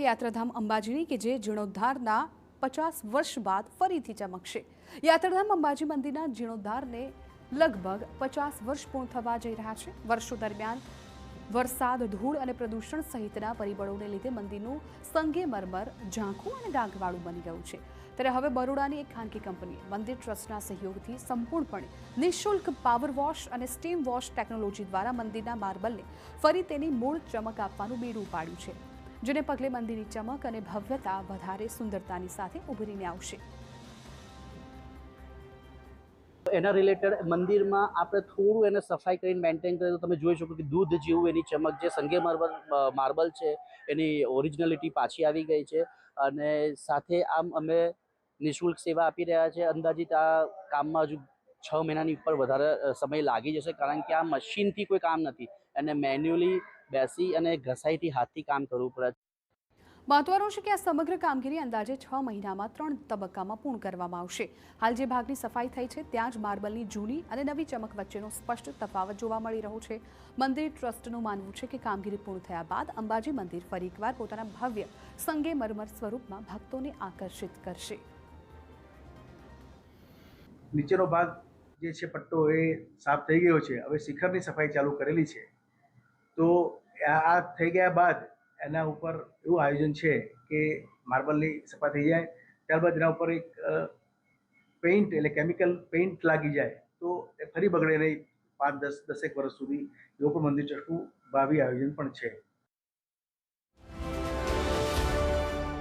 યાત્રાધામ અંબાજીની કે જે જીર્ણોદ્ધારના 50 વર્ષ બાદ ફરીથી ચમકશે। યાત્રાધામ અંબાજી મંદિરના જીર્ણોદ્ધારને લગભગ 50 વર્ષ પૂર્ણ થવા જઈ રહ્યા છે। વર્ષો દરમિયાન વરસાદ, ધૂળ અને પ્રદૂષણ સહિતના પરિબળોને લીધે મંદિરનું સંગેમરમર ઝાંખું અને ડાઘવાળું બની ગયું છે। ત્યારે હવે બરોડાની એક ખાનગી કંપનીએ મંદિર ટ્રસ્ટના સહયોગથી સંપૂર્ણપણે નિઃશુલ્ક પાવર વોશ અને સ્ટીમ વોશ ટેકનોલોજી દ્વારા મંદિરના માર્બલને ફરી તેની મૂળ ચમક આપવાનું બીડું પાડ્યું છે, જેને પગલે મંદિરની ચમક અને ભવ્યતા વધારે સુંદરતાની સાથે ઉભરીને આવશે। એના રિલેટેડ મંદિરમાં આપણે થોડું એને સફાઈ કરીને મેન્ટેન કરીએ તો તમે જોઈ શકો કે દૂધ જેવું એની ચમક, જે સંગેમરમર માર્બલ છે એની ઓરિજિનલિટી પાછી આવી ગઈ છે। અને સાથે આમ અમે નિઃશુલ્ક સેવા આપી રહ્યા છે। અંદાજિત આ કામમાં હજુ 6 મહિનાની ઉપર વધારે સમય લાગી જશે, કારણ કે આ મશીનથી કોઈ કામ નથી, એને મેન્યુઅલી બેસી અને ઘસાઈથી હાથથી કામ કરવું પડે। મહત્વનું છે કે આ સમગ્ર કામગીરી અંદાજે 6 મહિનામાં 3 તબક્કામાં પૂર્ણ કરવામાં આવશે। હાલ જે ભાગની સફાઈ થઈ છે ત્યાં જ માર્બલની જૂની અને નવી ચમક વચ્ચેનો સ્પષ્ટ તફાવત જોવા મળી રહ્યો છે। મંદિર ટ્રસ્ટનું માનવું છે કે કામગીરી પૂર્ણ થયા બાદ અંબાજી મંદિર ફરી એકવાર પોતાના ભવ્ય સંગેમરમર સ્વરૂપમાં ભક્તોને આકર્ષિત કરશે। નીચેનો ભાગ જે છે પટ્ટો એ સાફ થઈ ગયો છે, હવે શિખરની સફાઈ ચાલુ કરેલી છે। તો આ થઈ ગયા બાદ એના ઉપર એવું આયોજન છે કે માર્બલની સફાઈ થઈ જાય ત્યારબાદ એના ઉપર એક પેઇન્ટ એટલે કેમિકલ પેઇન્ટ લાગી જાય તો એ ફરી બગડે નહીં 5-10 વર્ષ સુધી, એવું પણ મંદિર ટ્રસ્ટનું ભાવિ આયોજન પણ છે।